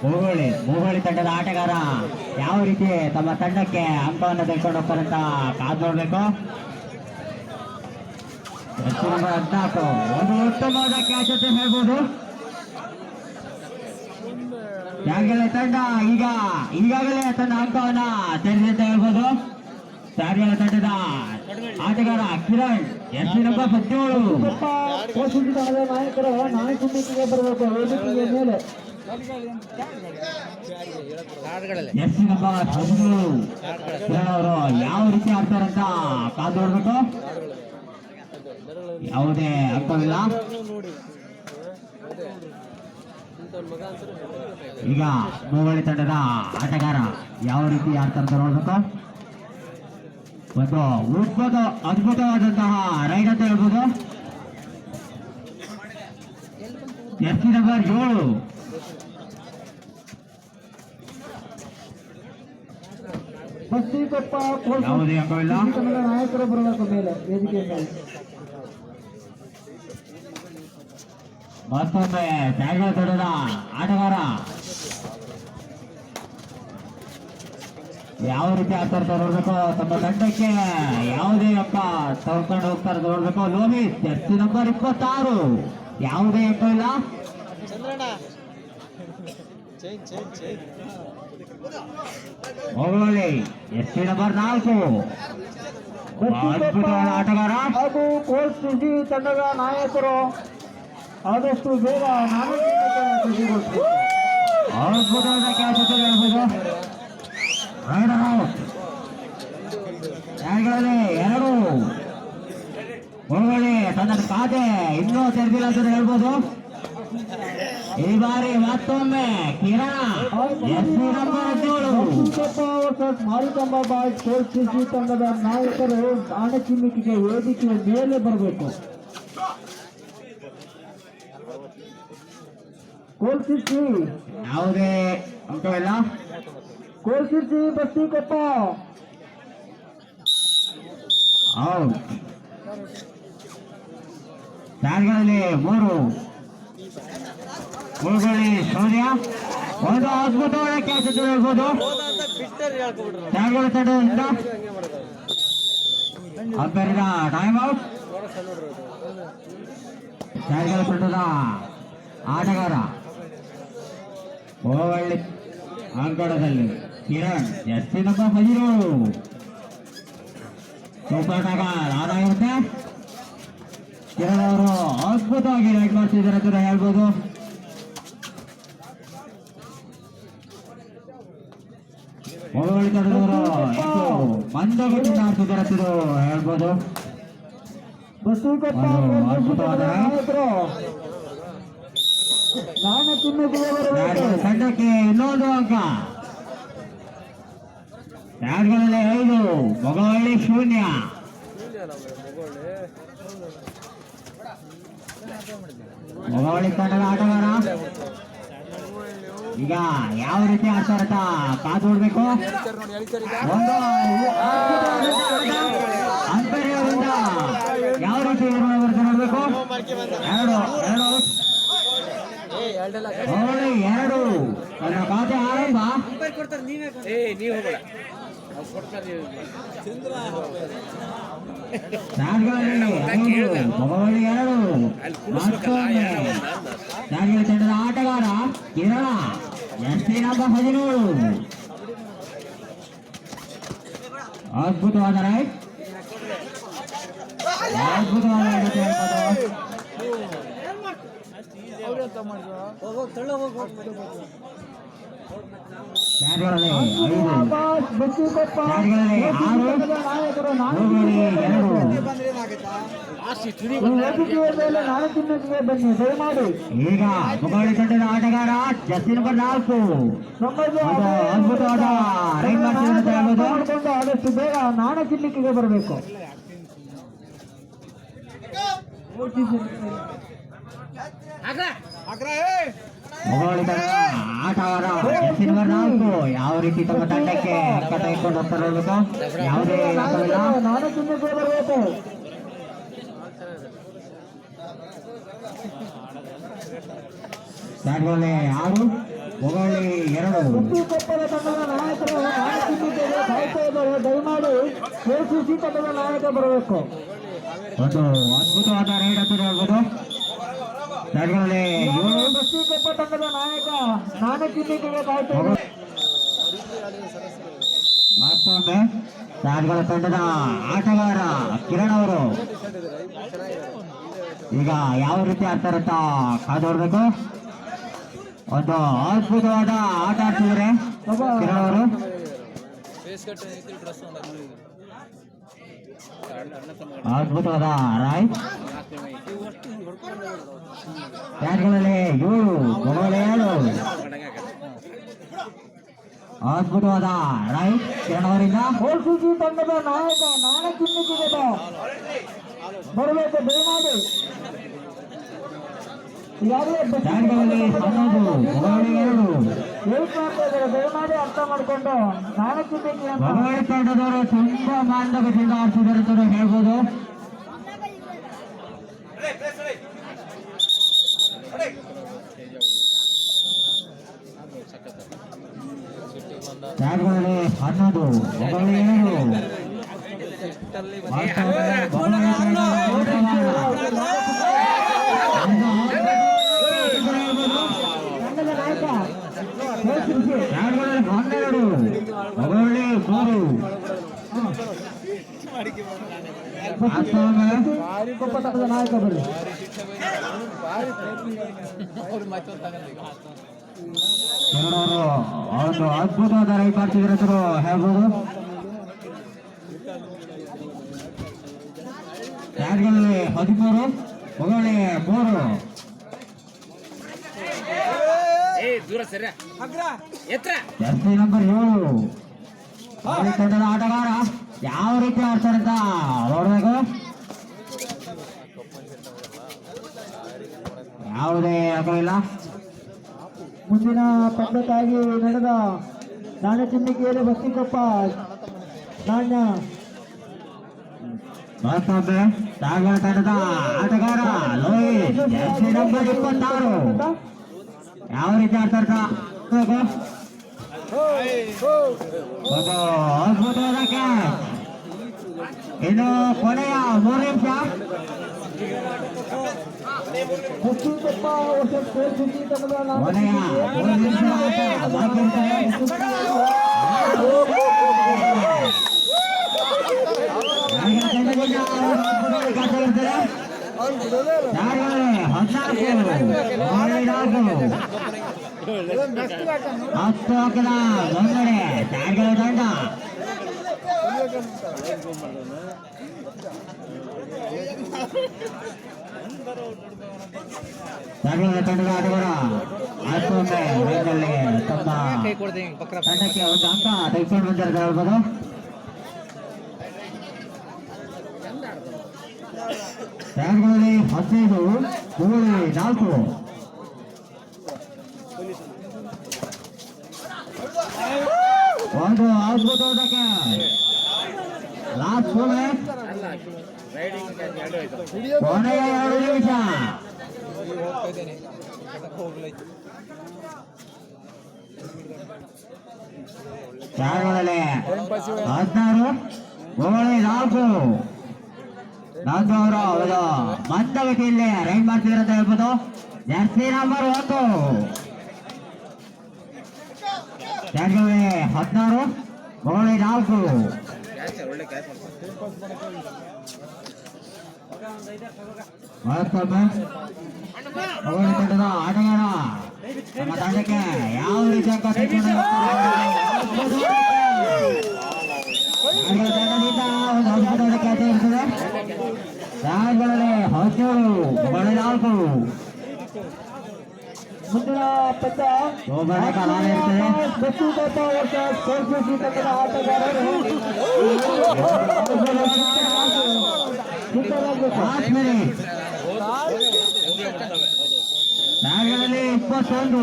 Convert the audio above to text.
ಮೂಗೋಳಿ ತಂಡದ ಆಟಗಾರ ಯಾವ ರೀತಿ ತಮ್ಮ ತಂಡಕ್ಕೆ ಅಂಕವನ್ನು ತೆಗೆದುಕೊಂಡು ಹೋಗ್ತಾರಂತ ಕಾದು ನೋಡ್ಬೇಕು. 14 ಒಂದು ಉತ್ತಮವಾದ ಕ್ಯಾಚ್ ಅಂತ ಹೇಳ್ಬೋದು. ತ್ಯಾಗಲೆ ತಂಡ ಈಗಾಗಲೇ ತನ್ನ ಅಂಕವನ್ನ ತೆರೆದಂತ ಹೇಳ್ಬೋದು. ತ್ಯಾಗಲೆ ತಂಡದ ಆಟಗಾರ ಕಿರಣ್ ಎಸ್ಸಿ ನಂಬರ್ 17 ನಾಯಕರು ನಾಯಕನಿಗೆ ಬರಬೇಕು. ವೇದಿಕೆಯ ಮೇಲೆ ಎಸ್ಸಿ ನಂಬರ್ 17 ಕಿರಣ್ ಅವರು ಯಾವ ರೀತಿ ಆಡ್ತಾರಂತ ಕಾದು ನೋಡ್ಬೇಕು. ಯಾವುದೇ ಅಂಕವಿಲ್ಲ. ಈಗ ಮೂವಳ್ಳಿ ತಂಡದ ಆಟಗಾರ ಯಾವ ರೀತಿ ಆಡ್ತಾರಂತ ನೋಡ್ಬೇಕು. ಒಂದು ಅದ್ಭುತವಾದಂತಹ ರೈಡ್ ಅಂತ ಹೇಳ್ಬೋದು. ಎಸ್ಸಿ ನಂಬರ್ 7 ಬಸ್ತಿಕೊಪ್ಪ ಯಾವುದೇ ಅಂಕವಿಲ್ಲ. ನಾಯಕರು ಬರಬೇಕು ಮೇಲೆ ವೇದಿಕೆಯ ಮೇಲೆ. ಮತ್ತೊಮ್ಮೆ ತ್ಯಾಗಲೆ ತಂಡದ ಆಟಗಾರ ಯಾವ ರೀತಿ ಆಡ್ತಾ ನೋಡ್ಬೇಕು. ತಮ್ಮ ತಂಡಕ್ಕೆ ಯಾವುದೇ ಅಂಕ ತಗೊಂಡು ಹೋಗ್ತಾರೆ ನೋಡ್ಬೇಕು. ಲೋಹಿತ್ ಎಸ್ಸಿ ನಂಬರ್ 26 ಯಾವುದೇ ಅಂಕ ಇಲ್ಲ. ಮೂಗೋಳಿ ಎಸ್ಸಿ ನಂಬರ್ 4 ಅದ್ಭುತವಾದ ಆಟಗಾರ ಹಾಗೂ ಕೋಚ್ ಸುಜಿ ತಂಡದ ನಾಯಕರು ಆದಷ್ಟು ಬೇಗ ಅದ್ಭುತವಾದ ಕ್ಯಾಚ್ ಅಂತ ಹೇಳ್ಬೋದು. Ride out. ತ್ಯಾಗಲೆ 2 ಮೂಗೋಳಿ ತನ್ನ ಖಾತೆ ಇನ್ನೂ ತೆರೆದಿಲ್ಲ ಅಂತ ಹೇಳ್ಬೋದು. ಈ ಬಾರಿ ಮತ್ತೊಮ್ಮೆ ಕಿರಣ್ ಎಸ್ಸಿ ನಂಬರ್ 17 ಮಾರಿಕಂಬ ಬಾಯ್ ಕೋಚ್ ಸುಜಿ ತಂಡದ ನಾಯಕರು ಆಣಚಿಮ್ಮಿಕೆಗೆ ವೇದಿಕೆಯ ಮೇಲೆ ಬರಬೇಕು. ಕೋಲ್ಸಿಸಿ ಯಾವುದೇ ಅಂಕವಿಲ್ಲ. ಕೋಲ್ಸಿಸಿ ಬಸ್ತಿಕೊಪ್ಪ ಔಟ್. ತ್ಯಾಗಲೆ 3 ಮೂಗೋಳಿ ಶೌರ್ಯ ಒಂದು ಅದ್ಭುತವಾದ ಕ್ಯಾಚ್ ಅಂತ ಹೇಳ್ಬೋದು. ತ್ಯಾಗಲೆ ತಂಡದಿಂದ ಅಂಪೈರ್ನ ಟೈಮ್ ಔಟ್. ತ್ಯಾಗಲೆ ತಂಡದ ಆಟಗಾರ ಮೂವಳ್ಳಿ ಅಂಕಣದಲ್ಲಿ ಕಿರಣ್ ಎಸ್ಸಿ ನಂಬರ್ 17 ಸೂಪರ್ ಟಾಗರ್ ಆದಾಗಿರುತ್ತೆ. ಕಿರಣ್ ಅವರು ಅದ್ಭುತವಾಗಿ ರೈಡ್ ಮಾಡ್ತಿದ್ದಾರೆ ಅಂತ ಹೇಳ್ಬೋದು. ಮೂವಳ್ಳಿ ತಂಡದವರು ಮಂದಗತಿಯಿಂದ ಆಡ್ತಿದ್ದಾರೆ ಅಂತ ಹೇಳ್ಬೋದು. ಬಸ್ತಿಕೊಪ್ಪ ಅದ್ಭುತವಾದ ತಂಡಕ್ಕೆ ಇನ್ನೊಂದು ಅಂಕ. ತ್ಯಾಗಲೆ 5 ಮೂಗೋಳಿ 0. ಮೂಗೋಳಿ ತಂಡದ ಆಟಗಾರ ಈಗ ಯಾವ ರೀತಿ ಆಡ್ತಾರಂತ ಕಾದು ನೋಡ್ಬೇಕು. ಒಂದು ಅಂಪೈರ್ಗಳಿಂದ ಯಾವ ರೀತಿ ನೋಡ್ಬೇಕು. 2 ತನ್ನ ಖಾತೆ ಆರಂಭ. ಮೂಗೋಳಿ 2 ಮತ್ತೊಮ್ಮೆ ತ್ಯಾಗಲೆ ತಂಡದ ಆಟಗಾರ ಕಿರಣ ಎಸ್ಸಿ ನಂಬರ್ 17 ಅದ್ಭುತವಾದ ರೈಡ್. ಅದ್ಭುತವಾದ ತ್ಯಾಗಲೆ 5 ತ್ಯಾಗಲೆ 6 ಮೂಗೋಳಿ 2. ಬನ್ನಿ ದಯಮಾಡಿ. ಈಗ ಮೂಗೋಳಿ ತಂಡದ ಆಟಗಾರ ಎಸ್ಸಿ ನಂಬರ್ 4 ಅದ್ಭುತವಾದ ರೈಡ್ ಮಾಡ್ತಿದ್ದಾರೆ ಅಂತ ಹೇಳ್ಬೋದು. ಆದಷ್ಟು ಬೇಗ ನಾಣ ಚಿನ್ನಿಕೆಗೆ ಬರಬೇಕು. ಮೂಗೋಳಿ ತಂಡದ ಆಟಗಾರ ಎಸ್ಸಿ ನಂಬರ್ 4 ಯಾವ ರೀತಿ ತಮ್ಮ ತಂಡಕ್ಕೆ ಅಂಕ ತೆಗೆದುಕೊಂಡು ಹೋಗ್ತಾರೆ ಹೇಳ್ಬೇಕು. ಯಾವುದೇ ಅಂಕವಿಲ್ಲ. ನಾಣ ಚಿನ್ನಿಕೆಗೆ ಬರಬೇಕು. ತ್ಯಾಗಲೆ 6 ಹೊಗಳಿ 2 ಬಸ್ತಿಕೊಪ್ಪದ ತಂಡದ ನಾಯಕರು ಆಣೆಚಿಮ್ಮಿಕೆಗೆ ಕಾಯ್ತಾ ಇದ್ದಾರೆ. ದಯಮಾಡಿ ಕೆಸಿಸಿ ತಂಡದ ನಾಯಕ ಬರಬೇಕು. ಒಂದು ಅದ್ಭುತವಾದ ರೈಡ್ ಅಂತ ಹೇಳ್ಬೋದು. ದಾಟಗಳಲ್ಲಿ 7 ಬಸ್ತಿಕೊಪ್ಪ ತಂಡದ ನಾಯಕ ಆಣೆಚಿಮ್ಮಿಕೆಗೆ ಕಾಯ್ತಾ ಇದ್ದಾರೆ. ಮತ್ತೊಮ್ಮೆ ದಾಟಗಳ ತಂಡದ ಆಟಗಾರ ಕಿರಣ್ ಅವರು ಈಗ ಯಾವ ರೀತಿ ಆಡ್ತಾರಂತ ಕಾದೋಡ್ಬೇಕು. ಒಂದು ಅದ್ಭುತವಾದ ಆಟ ಆಡ್ತಿದ್ದಾರೆ ಕಿರಣ್ ಅವರು. ಅದ್ಭುತವಾದ ರೈಟ್. ಬ್ಯಾಟ್ಗಳಲ್ಲಿ 7 ಮೊಬೈಲ್ 7. ಅದ್ಭುತವಾದ ರೈಟ್ ಕಿರಣ್ ಅವರಿಂದ. ಕೆಸಿಸಿ ತಂಡದ ನಾಯಕ ಆಣೆಚಿಮ್ಮಿಕೆಗೆ ಬರಬೇಕು. ದಯಮಾಡಿ ಈಗಾಗಲೇ ಬ್ಯಾಟ್ಗಳಲ್ಲಿ 11 ಮೊಬೈಲ್ 2. ವೇಟ್ ಮಾಡ್ತಾ ಇದ್ದಾರೆ. ದಯಮಾಡಿ ಅರ್ಥ ಮಾಡಿಕೊಂಡು ಆಣೆಚಿಮ್ಮಿಕೆ ಅಂತ ಮೊಬೈಲ್ ತಂಡದವರು ತುಂಬಾ ಮಾಂದಕದಿಂದ ಆಡ್ತಿದ್ದಾರೆ ಅಂತ ಹೇಳ್ಬೋದು. ಬ್ಯಾಟ್ಗಳಲ್ಲಿ 11 ಮೊಬೈಲ್ 2. ತಂಡದ ನಾಯಕ ಕೆಸಿಸಿ 12 ಮೊಬೈಲ್ 3. ಕೊಪ್ಪ ತಂಡದ ನಾಯಕ ಬರ್ರಿ. ಕೆಲವರು ಒಂದು ಅದ್ಭುತವಾದ ರೈಟ್ ಮಾಡ್ತಿದ್ರೆ ಅಂತ ಹೇಳ್ಬೋದು. ಬ್ಯಾಟ್ಗಳಲ್ಲಿ 13 ಮೊಬೈಲ್ 3. ಜರ್ಸಿ ನಂಬರ್ 7 ಮೊಬೈಲ್ ತಂಡದ ಆಟಗಾರ ಯಾವ ರೀತಿ ಆಡ್ತಾರಂತ ನೋಡ್ಬೇಕು. ಯಾವುದೇ ಆಗಲಿಲ್ಲ. ಮುಂದಿನ ಪಂದ್ಯಕ್ಕಾಗಿ ನಡೆದ ಆಣೆಚಿಮ್ಮಿಕೆಯಲ್ಲಿ ಬಸ್ತಿಕೊಪ್ಪ ನಾಣ್ಯ ಮತ್ತೊಮ್ಮೆ ದಾಟಗಳ ತಂಡದ ಆಟಗಾರ ಲೋಹಿತ್ ಜರ್ಸಿ ನಂಬರ್ 26 ಯಾವ ರೀತಿ ಆಡ್ತಾರ ಒಂದು ಅದ್ಭುತವಾದ ಕ್ಯಾಚ್. ಇನ್ನು ಕೊನೆಯ 3 ನಿಮಿಷ. ಬಸ್ತಿಕೊಪ್ಪ ವರ್ಸಸ್ ಕೆಸಿಸಿ ತಂಡದ ಕೊನೆಯ 3 ನಿಮಿಷ ಆಟ ಬಾಕಿ ಇರ್ತದೆ. ದಾಟಗಳ ತಂಡದಿಂದ ಅದ್ಭುತವಾದ ಕ್ಯಾಚ್ ಆಗಿರ್ತದೆ. ದಾಟಗಳಲ್ಲಿ 14 10 ಅಂಕದ ಮುನ್ನಡೆ ದಾಟಗಳ ತಂಡ. ದಾಟಗಳ ತಂಡದ ಆಟಗಾರ ಮತ್ತೊಮ್ಮೆ ರೈಡ್ನಲ್ಲಿ ತಮ್ಮ ತಂಡಕ್ಕೆ ಒಂದು ಅಂಕ ತೆಗೆದುಕೊಂಡು ಬಂದಿದ್ದಾರೆ ಹೇಳ್ಬೋದು. ದಾಟಗಳಲ್ಲಿ 15 ಕೋಳಿ 4. ಒಂದು ಅದ್ಭುತವಾದ ಕ್ಯಾಚ್. ಲಾಸ್ಟ್ ಮೂಮೆಂಟ್ ಕೊನೆಯ 2 ನಿಮಿಷ. ದಾಟಗಳಲ್ಲಿ 16 ಕೋಳಿ 4. ನಾಲ್ಕು ಅವರು ಮಂದಗತಿಯಲ್ಲಿ ರೈಡ್ ಮಾಡ್ತಿದ್ದಾರೆ ಅಂತ ಹೇಳ್ಬೋದು. Jersey number 1 ಬ್ಯಾಟ್ಗಳಲ್ಲಿ 16 mobile 4. ಮತ್ತೊಮ್ಮೆ ಮೊಬೈಲ್ ತಂಡದ ಆಟಗಾರ ನಮ್ಮ ತಂಡಕ್ಕೆ ಯಾವ ರೀತಿ ಅಂಕ ತೆಗೆದುಕೊಂಡು ತಂಡದಿಂದ ಒಂದು ಅದ್ಭುತವಾದ ಕ್ಯಾಚ್ ಇರ್ತದೆ. ಬ್ಯಾಟ್ಗಳಲ್ಲಿ 17 ಮೊಬೈಲ್ 4. ಮುಂದಿನ ಪಂದ್ಯ ಬಸ್ತಿಕೊಪ್ಪ ವರ್ಸಸ್ ಕೆಸಿಸಿ ತಂಡದ ಆಟಗಾರರು ಸಿದ್ಧರಾಗಬೇಕು. 21